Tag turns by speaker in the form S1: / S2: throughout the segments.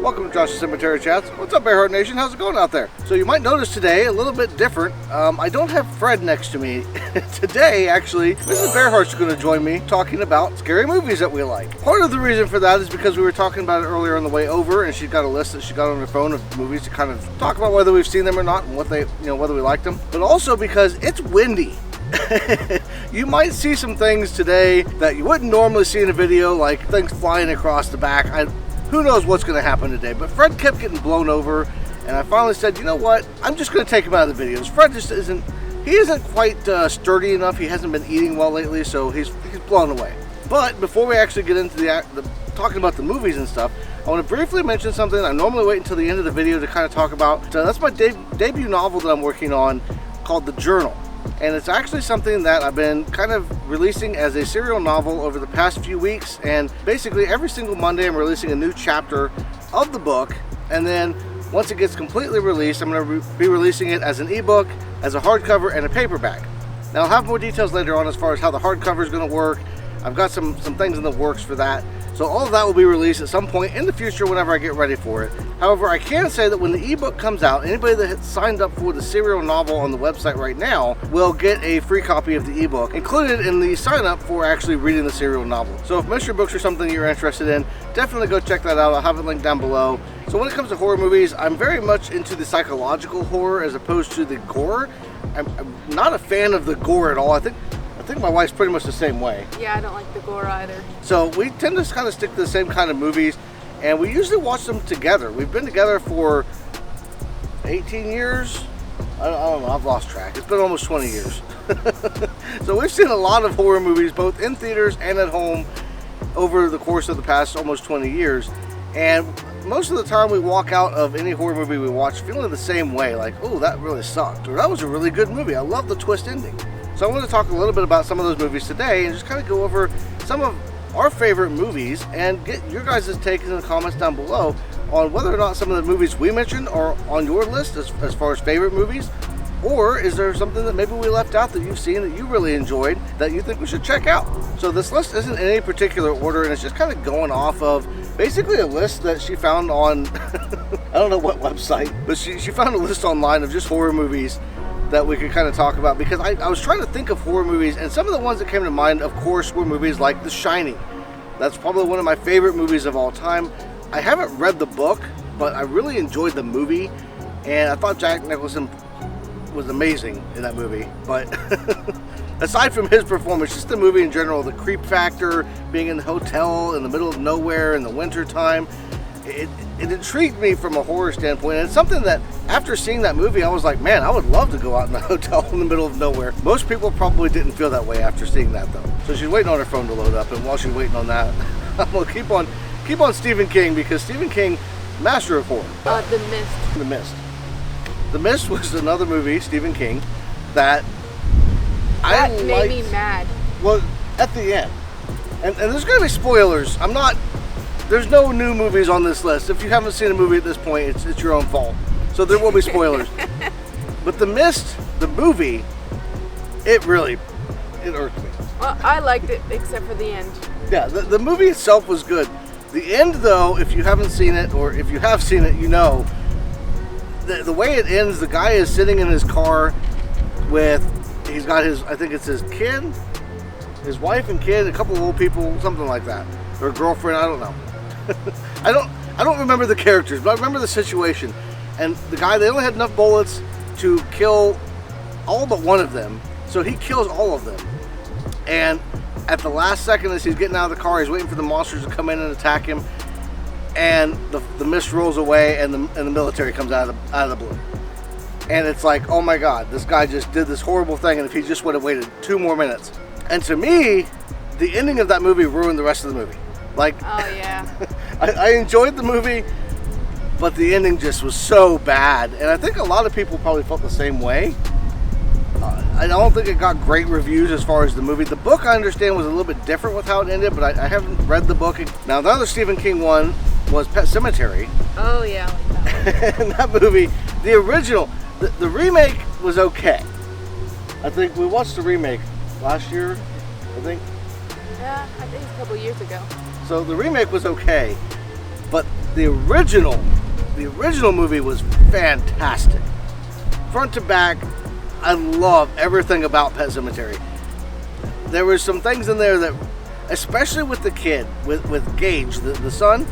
S1: Welcome to Josh's Cemetery Chats. What's up, Bearheart Nation? How's it going out there? So you might notice today a little bit different. I don't have Fred next to me. Today, actually, Mrs. Bearhart's going to join me talking about scary movies that we like. Part of the reason for that is because we were talking about it earlier on the way over, and she's got a list that she got on her phone of movies to kind of talk about whether we've seen them or not and what they, whether we liked them. But also because it's windy. You might see some things today that you wouldn't normally see in a video, like things flying across the back. Who knows what's going to happen today, but Fred kept getting blown over, and I finally said, you know what, I'm just going to take him out of the videos. Fred just isn't quite sturdy enough. He hasn't been eating well lately, so he's blown away. But before we actually get into the talking about the movies and stuff, I want to briefly mention something I normally wait until the end of the video to kind of talk about. That's my debut novel that I'm working on called The Journal. And it's actually something that I've been kind of releasing as a serial novel over the past few weeks. And basically every single Monday I'm releasing a new chapter of the book. And then once it gets completely released, I'm going to be releasing it as an ebook, as a hardcover, and a paperback. Now I'll have more details later on as far as how the hardcover is going to work. I've got some things in the works for that. So all of that will be released at some point in the future whenever I get ready for it. However, I can say that when the ebook comes out, anybody that has signed up for the serial novel on the website right now will get a free copy of the ebook included in the sign up for actually reading the serial novel. So if mystery books are something you're interested in, definitely go check that out. I'll have it linked down below. So when it comes to horror movies, I'm very much into the psychological horror as opposed to the gore. I'm not a fan of the gore at all. I think my wife's pretty much the same way.
S2: Yeah, I don't like the gore either.
S1: So we tend to kind of stick to the same kind of movies, and we usually watch them together. We've been together for 18 years. I don't know, I've lost track. It's been almost 20 years. So we've seen a lot of horror movies, both in theaters and at home, over the course of the past almost 20 years. And most of the time we walk out of any horror movie we watch feeling the same way, like, oh, that really sucked, or that was a really good movie. I love the twist ending. So I want to talk a little bit about some of those movies today and just kind of go over some of our favorite movies and get your guys' takes in the comments down below on whether or not some of the movies we mentioned are on your list as far as favorite movies, or is there something that maybe we left out that you've seen that you really enjoyed that you think we should check out. So this list isn't in any particular order, and it's just kind of going off of basically a list that she found on I don't know what website, but she found a list online of just horror movies that we could kind of talk about, because I was trying to think of horror movies, and some of the ones that came to mind, of course, were movies like The Shining. That's probably one of my favorite movies of all time. I haven't read the book, but I really enjoyed the movie, and I thought Jack Nicholson was amazing in that movie. But aside from his performance, just the movie in general, the creep factor, being in the hotel in the middle of nowhere in the winter time, it intrigued me from a horror standpoint, and it's something that after seeing that movie I was like, man, I would love to go out in a hotel in the middle of nowhere. Most people probably didn't feel that way after seeing that though. So she's waiting on her phone to load up, and while she's waiting on that, I'm gonna keep on Stephen King, because Stephen King, master of horror.
S2: The Mist.
S1: The Mist. The Mist was another movie, Stephen King, that I liked.
S2: Made me mad.
S1: Well, at the end, and there's gonna be spoilers. There's no new movies on this list. If you haven't seen a movie at this point, it's your own fault. So there will be spoilers. But The Mist, the movie, it irked me.
S2: Well, I liked it, except for the end.
S1: Yeah, the movie itself was good. The end, though, if you haven't seen it, or if you have seen it, you know, the way it ends, the guy is sitting in his car he's got I think it's his kid, his wife and kid, a couple of old people, something like that. Or girlfriend, I don't know. I don't remember the characters, but I remember the situation. And the guy, they only had enough bullets to kill all but one of them, so he kills all of them. And at the last second, as he's getting out of the car, he's waiting for the monsters to come in and attack him, and the mist rolls away, and the military comes out of the blue. And it's like, oh my god, this guy just did this horrible thing, and if he just would have waited 2 more minutes. And to me, the ending of that movie ruined the rest of the movie. Like,
S2: oh yeah.
S1: I enjoyed the movie, but the ending just was so bad, and I think a lot of people probably felt the same way. I don't think it got great reviews as far as the movie. The book, I understand, was a little bit different with how it ended, but I haven't read the book. Now, the other Stephen King one was Pet Sematary.
S2: Oh yeah, I like that one.
S1: And that movie, the original, the remake was okay. I think we watched the remake last year, I think.
S2: Yeah, I think it's a couple years ago.
S1: So the remake was okay, but the original movie was fantastic. Front to back, I love everything about Pet Sematary. There were some things in there that, especially with the kid, with Gage, the son,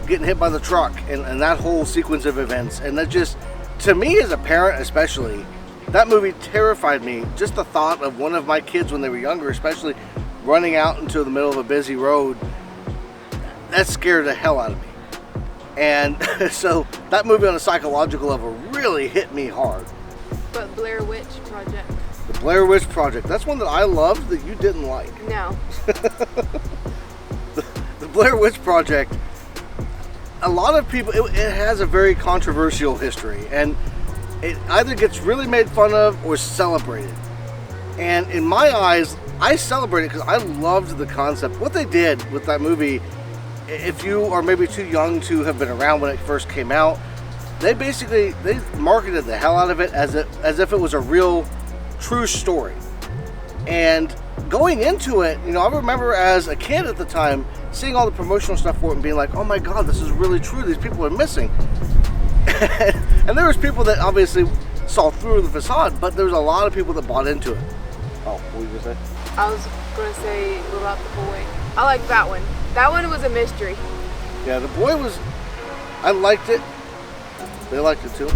S1: getting hit by the truck, and that whole sequence of events, and that just, to me as a parent especially, that movie terrified me. Just the thought of one of my kids when they were younger, especially running out into the middle of a busy road, that scared the hell out of me. And so that movie on a psychological level really hit me hard.
S2: But Blair Witch Project.
S1: The Blair Witch Project, that's one that I loved that you didn't like.
S2: No.
S1: The Blair Witch Project, a lot of people, it has a very controversial history, and it either gets really made fun of or celebrated. And in my eyes, I celebrate it because I loved the concept. What they did with that movie, if you are maybe too young to have been around when it first came out, they marketed the hell out of it as if it was a real, true story. And going into it, I remember as a kid at the time seeing all the promotional stuff for it and being like, oh my god, this is really true, these people are missing. And there was people that obviously saw through the facade, but there was a lot of people that bought into it. Oh, what were you gonna say?
S2: I was gonna say about the boy. I like that one. That one was a mystery.
S1: Yeah, the boy was, I liked it. They liked it too.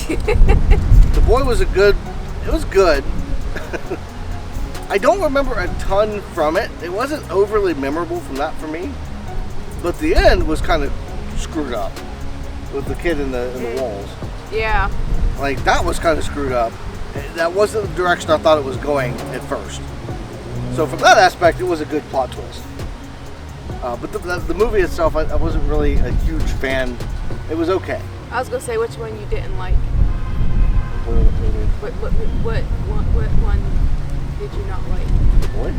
S1: The boy was it was good. I don't remember a ton from it. It wasn't overly memorable from that for me. But the end was kind of screwed up with the kid in the walls.
S2: Yeah.
S1: Like, that was kind of screwed up. That wasn't the direction I thought it was going at first. So from that aspect, it was a good plot twist. But the movie itself, I wasn't really a huge fan. It was okay.
S2: I was gonna say which one you didn't like.
S1: What
S2: What one did you not like?
S1: The boy?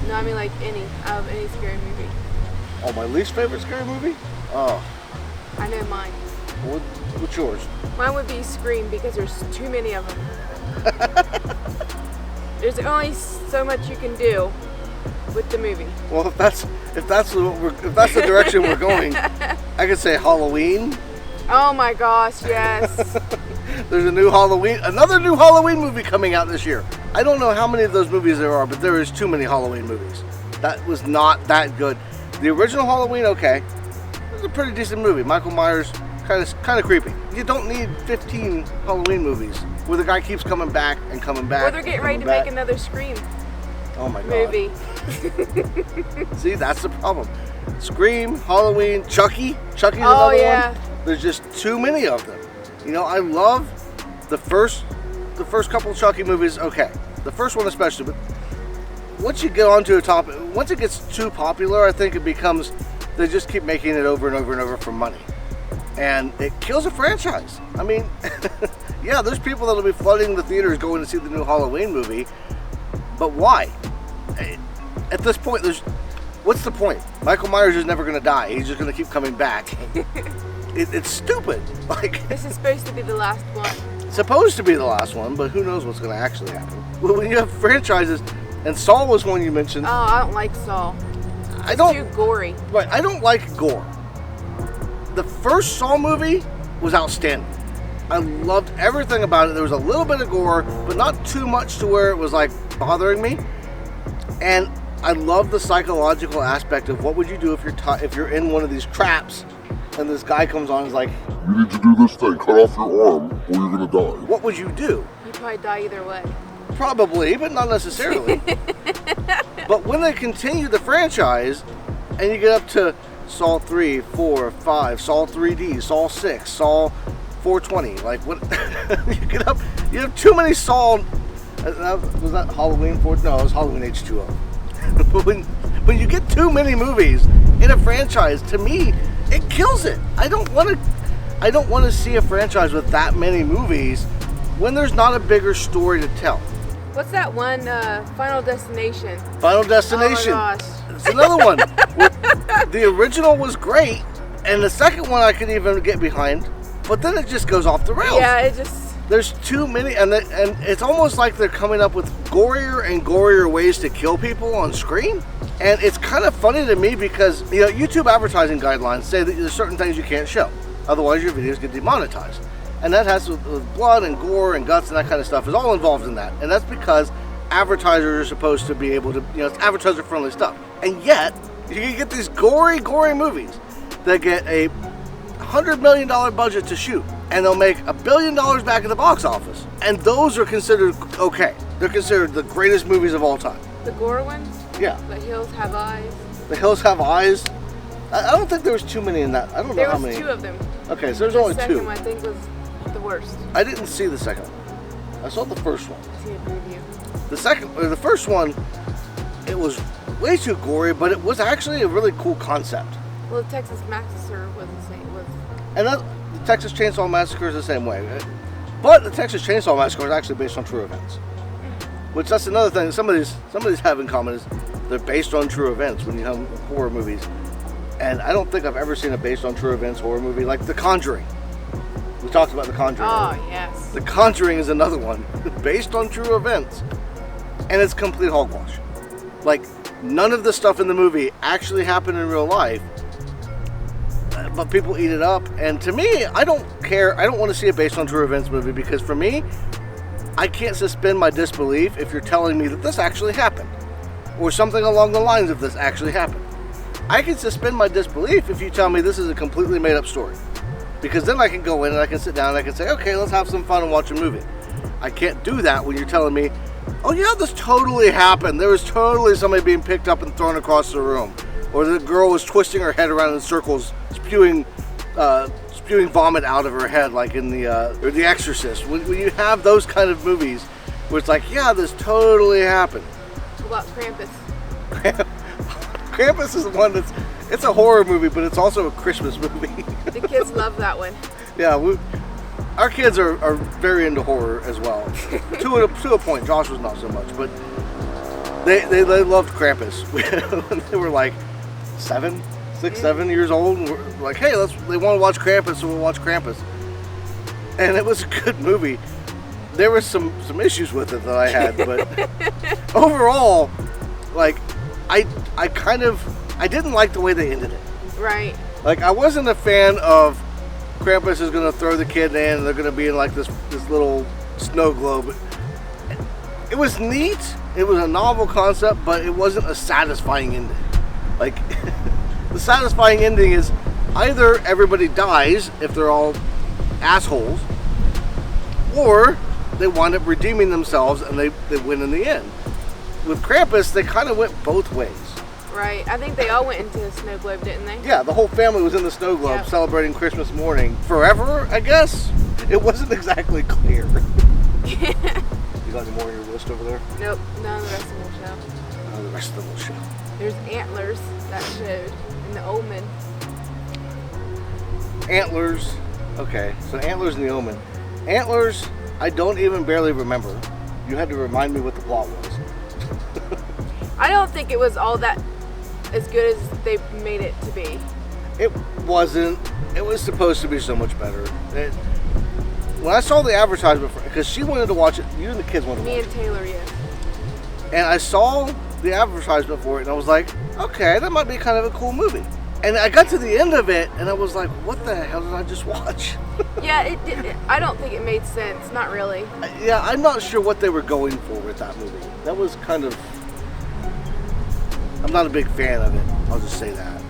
S2: No, I mean like any scary movie.
S1: Oh, my least favorite scary movie? Oh.
S2: I know mine.
S1: What's yours?
S2: Mine would be Scream because there's too many of them. There's only so much you can do with the movie.
S1: Well, if that's the direction we're going, I could say Halloween.
S2: Oh my gosh, yes.
S1: There's another new Halloween movie coming out this year. I don't know how many of those movies there are, but there is too many Halloween movies. That was not that good. The original Halloween, okay. It was a pretty decent movie. Michael Myers, kind of creepy. You don't need 15 Halloween movies where the guy keeps coming back and coming back.
S2: Or they're getting ready to make another Scream
S1: oh my god.
S2: movie.
S1: See, that's the problem. Scream, Halloween, Chucky's another one. There's just too many of them. I love the first couple of Chucky movies, okay. The first one especially, but once you get onto a topic, once it gets too popular, I think it becomes, they just keep making it over and over and over for money. And it kills a franchise. I mean, yeah, there's people that'll be flooding the theaters going to see the new Halloween movie, but why? At this point, what's the point? Michael Myers is never going to die. He's just going to keep coming back. It's stupid. Like,
S2: this is supposed to be the last one.
S1: Supposed to be the last one, but who knows what's going to actually happen. Well, when you have franchises, and Saw was one you mentioned.
S2: Oh, I don't like Saw. It's too gory.
S1: Right, I don't like gore. The first Saw movie was outstanding. I loved everything about it. There was a little bit of gore, but not too much to where it was like bothering me. And I love the psychological aspect of what would you do if you're in one of these traps and this guy comes on and is like,
S3: you need to do this thing, cut off your arm or you're gonna die.
S1: What would you do?
S2: You'd probably die either way.
S1: Probably, but not necessarily. But when they continue the franchise and you get up to Saw 3, 4, 5, Saw 3D, Saw 6, Saw 420, like what? You have too many Saw. Was that Halloween 4? No, it was Halloween H2O. But when you get too many movies in a franchise, to me, it kills it. I don't want to see a franchise with that many movies when there's not a bigger story to tell.
S2: What's that one? Final Destination.
S1: Final Destination.
S2: Oh my gosh.
S1: It's another one. The original was great, and the second one I could even get behind, but then it just goes off the rails.
S2: Yeah, it just...
S1: There's too many, and it's almost like they're coming up with gorier and gorier ways to kill people on screen. And it's kind of funny to me because, you know, YouTube advertising guidelines say that there's certain things you can't show. Otherwise your videos get demonetized. And that has with blood and gore and guts and that kind of stuff is all involved in that. And that's because advertisers are supposed to be able to, you know, it's advertiser friendly stuff. And yet, you can get these gory movies that get a $100 million budget to shoot. And they'll make $1 billion back at the box office. And those are considered okay. They're considered the greatest movies of all time.
S2: The gore ones?
S1: Yeah.
S2: The Hills Have Eyes.
S1: The Hills Have Eyes. I don't think there was too many in that. I don't know how many.
S2: There was 2 of them.
S1: Okay, so there's only 2.
S2: The second one I think was the worst.
S1: I didn't see the second one. I saw the first one.
S2: I see a preview.
S1: The first one, it was way too gory, but it was actually a really cool concept.
S2: Well, the Texas Massacre was the same.
S1: And the Texas Chainsaw Massacre is the same way. But the Texas Chainsaw Massacre is actually based on true events. Which that's another thing some of these have in common is they're based on true events when you have horror movies. And I don't think I've ever seen a based on true events horror movie like The Conjuring. We talked about The Conjuring.
S2: Oh, yes.
S1: The Conjuring is another one based on true events. And it's complete hogwash. Like, none of the stuff in the movie actually happened in real life. But people eat it up. And to me, I don't care. I don't want to see a based on true events movie because for me, I can't suspend my disbelief if you're telling me that this actually happened. Or something along the lines of this actually happened. I can suspend my disbelief if you tell me this is a completely made up story. Because then I can go in and I can sit down and I can say, okay, let's have some fun and watch a movie. I can't do that when you're telling me, oh yeah, this totally happened. There was totally somebody being picked up and thrown across the room. Or the girl was twisting her head around in circles, spewing vomit out of her head, like in The Exorcist. When you have those kind of movies, where it's like, yeah, this totally happened.
S2: What about Krampus?
S1: Krampus is the one it's a horror movie, but it's also a Christmas movie.
S2: The kids love that one.
S1: Yeah, our kids are very into horror as well. to a point. Josh was not so much, but they loved Krampus. When they were like 7 years old, and we're like, hey, they want to watch Krampus, so we'll watch Krampus. And it was a good movie. There was some issues with it that I had, but overall, like, I didn't like the way they ended it.
S2: Right.
S1: Like, I wasn't a fan of Krampus is going to throw the kid in and they're going to be in like this little snow globe. It was neat. It was a novel concept, but it wasn't a satisfying ending. Like, the satisfying ending is either everybody dies if they're all assholes, or they wind up redeeming themselves and they win in the end. With Krampus, they kind of went both ways.
S2: Right. I think they all went into the snow globe, didn't they?
S1: Yeah, the whole family was in the snow globe celebrating Christmas morning. Forever, I guess? It wasn't exactly clear. You got any more on your list over there?
S2: Nope. None of the rest of them will show.
S1: None of the rest of them will show.
S2: There's Antlers that showed in The Omen.
S1: Antlers. Okay, so Antlers and The Omen. Antlers, I don't even barely remember. You had to remind me what the plot was.
S2: I don't think it was all that as good as they made it to be.
S1: It wasn't. It was supposed to be so much better. When I saw the advertisement, because she wanted to watch it, you and the kids wanted to watch it.
S2: Me and Taylor, yes.
S1: And I saw the advertisement for it, and I was like, okay, that might be kind of a cool movie. And I got to the end of it, and I was like, what the hell did I just watch?
S2: Yeah, I don't think it made sense. Not really.
S1: Yeah, I'm not sure what they were going for with that movie. That was kind of... I'm not a big fan of it. I'll just say that.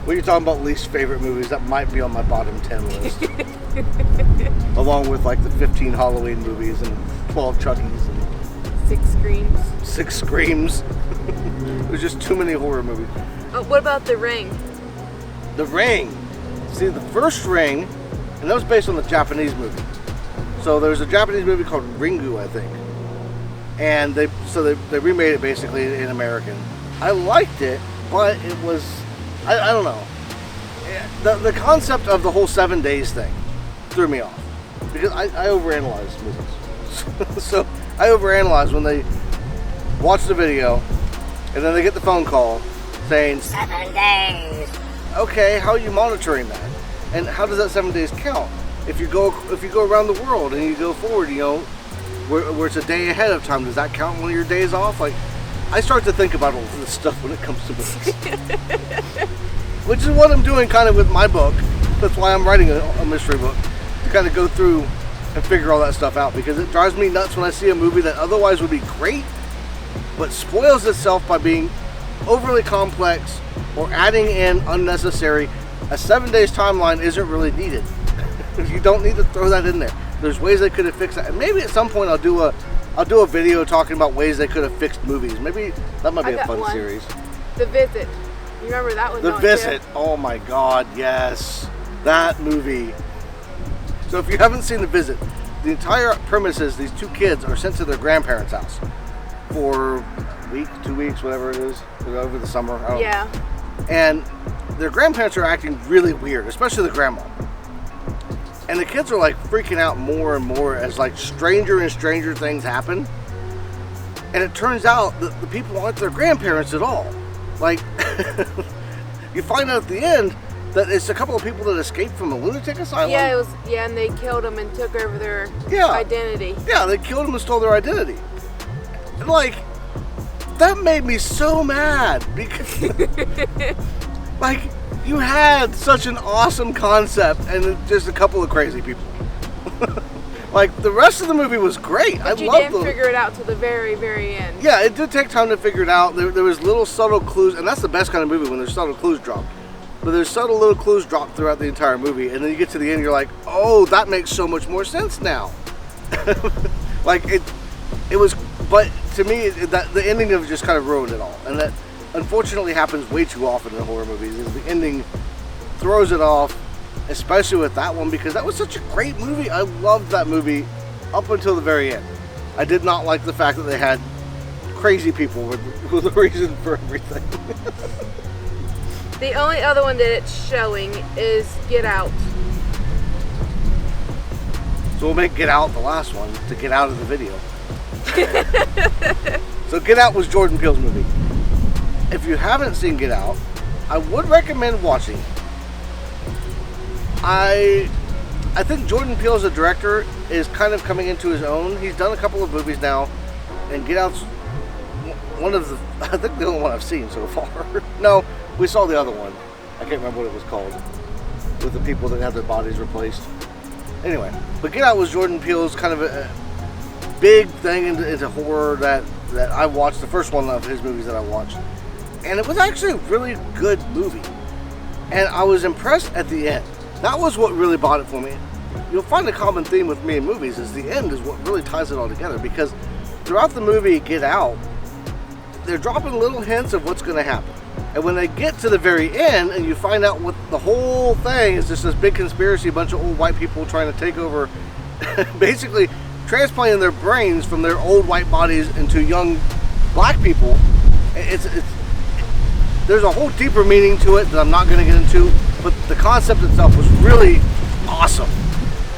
S1: When you're talking about least favorite movies, that might be on my bottom 10 list. Along with like the 15 Halloween movies and 12 Chuckies and
S2: 6 Screams.
S1: 6 Screams. There's just too many horror movies.
S2: Oh, what about The Ring?
S1: The Ring. See, the first Ring, and that was based on the Japanese movie. So there's a Japanese movie called Ringu, I think. And they remade it basically in American. I liked it, but it was, I don't know. The concept of the whole 7 days thing threw me off. Because I overanalyze movies. So I overanalyze when they watch the video and then they get the phone call saying 7 days. Okay, how are you monitoring that? And how does that 7 days count? If you go around the world and you go forward, you know, where it's a day ahead of time, does that count one of your days off? Like, I start to think about all this stuff when it comes to movies. Which is what I'm doing kind of with my book. That's why I'm writing a mystery book. To kind of go through and figure all that stuff out. Because it drives me nuts when I see a movie that otherwise would be great, but spoils itself by being overly complex or adding in unnecessary. A 7 days timeline isn't really needed. You don't need to throw that in there. There's ways they could have fixed that. And maybe at some point I'll do a video talking about ways they could have fixed movies. Maybe that might be a fun series.
S2: The Visit. You remember that one?
S1: The Visit. Oh my God, yes. That movie. So if you haven't seen The Visit, the entire premise is these two kids are sent to their grandparents' house for a week, 2 weeks, whatever it is, over the summer. I don't know. And their grandparents are acting really weird, especially the grandma. And the kids are like freaking out more and more as like stranger and stranger things happen. And it turns out that the people aren't their grandparents at all. Like, you find out at the end that it's a couple of people that escaped from a lunatic asylum.
S2: Yeah, it was. Yeah, and they killed them and took over their identity.
S1: Yeah, they killed them and stole their identity. And like, that made me so mad because, like, you had such an awesome concept and just a couple of crazy people. Like, the rest of the movie was great.
S2: But you didn't figure it out till the very, very end.
S1: Yeah, it did take time to figure it out. There was little subtle clues, and that's the best kind of movie when there's subtle clues dropped. But there's subtle little clues dropped throughout the entire movie, and then you get to the end, you're like, oh, that makes so much more sense now. Like, it was, but to me, the ending of just kind of ruined it all. And that, unfortunately, happens way too often in horror movies. Is the ending throws it off, especially with that one, because that was such a great movie. I loved that movie up until the very end. I did not like the fact that they had crazy people with the reason for everything.
S2: The only other one that it's showing is Get Out.
S1: So we'll make Get Out the last one to get out of the video. So Get Out was Jordan Peele's movie. If you haven't seen Get Out, I would recommend watching it. I think Jordan Peele as a director is kind of coming into his own. He's done a couple of movies now, and Get Out's one of the, I think the only one I've seen so far. No, we saw the other one. I can't remember what it was called, with the people that had their bodies replaced. Anyway, but Get Out was Jordan Peele's kind of a big thing into horror that I watched, the first one of his movies that I watched. And it was actually a really good movie. And I was impressed at the end. That was what really bought it for me. You'll find a common theme with me in movies is the end is what really ties it all together, because throughout the movie Get Out, they're dropping little hints of what's going to happen. And when they get to the very end and you find out what the whole thing is, just this big conspiracy, a bunch of old white people trying to take over, basically transplanting their brains from their old white bodies into young black people. There's a whole deeper meaning to it that I'm not going to get into, but the concept itself was really awesome.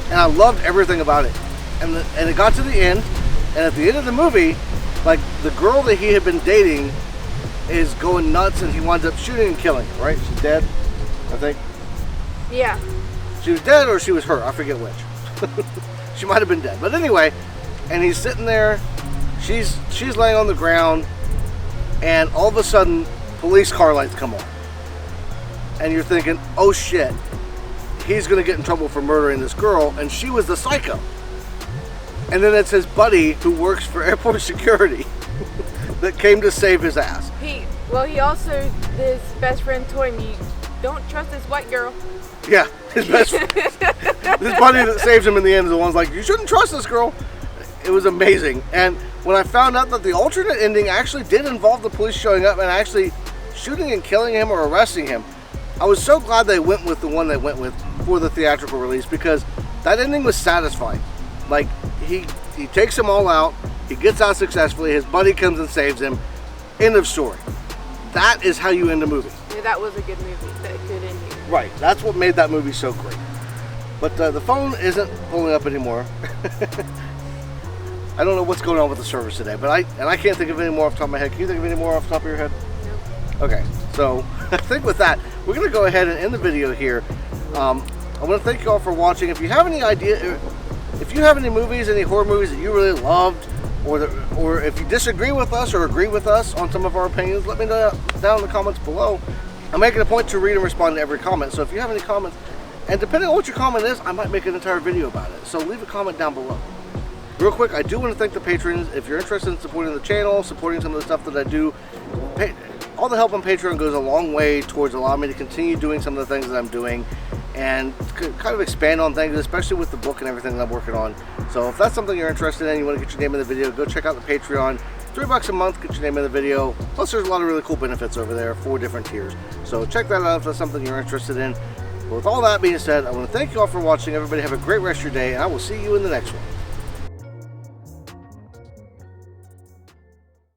S1: And I loved everything about it. And it got to the end, and at the end of the movie, like, the girl that he had been dating is going nuts, and he winds up shooting and killing her, right? She's dead, I think.
S2: Yeah.
S1: She was dead or she was hurt, I forget which. She might have been dead. But anyway, and he's sitting there, she's laying on the ground, and all of a sudden, police car lights come on. And you're thinking, oh shit, he's gonna get in trouble for murdering this girl, and she was the psycho. And then it's his buddy who works for airport security that came to save his ass.
S2: He his best friend told him, you don't trust this white girl.
S1: Yeah, his best his buddy that saves him in the end is the one's like, you shouldn't trust this girl. It was amazing. And when I found out that the alternate ending actually did involve the police showing up and actually shooting and killing him or arresting him, I was so glad they went with the one they went with for the theatrical release, because that ending was satisfying. Like, he takes them all out, he gets out successfully, his buddy comes and saves him, end of story. That is how you end a movie.
S2: Yeah, that was a good movie, that good ending.
S1: Right, that's what made that movie so great. But the phone isn't pulling up anymore. I don't know what's going on with the service today, but I can't think of any more off the top of my head. Can you think of any more off the top of your head?
S2: Nope.
S1: Okay, so I think with that, we're going to go ahead and end the video here. I want to thank you all for watching. If you have any idea, if you have any movies, any horror movies that you really loved, or if you disagree with us or agree with us on some of our opinions, let me know down in the comments below. I'm making a point to read and respond to every comment, so if you have any comments, and depending on what your comment is, I might make an entire video about it, so leave a comment down below. Real quick, I do want to thank the patrons. If you're interested in supporting the channel, supporting some of the stuff that I do, all the help on Patreon goes a long way towards allowing me to continue doing some of the things that I'm doing and kind of expand on things, especially with the book and everything that I'm working on. So if that's something you're interested in, you want to get your name in the video, go check out the Patreon. $3 a month, get your name in the video. Plus there's a lot of really cool benefits over there, 4 different tiers. So check that out if that's something you're interested in. But with all that being said, I want to thank you all for watching. Everybody have a great rest of your day, and I will see you in the next one.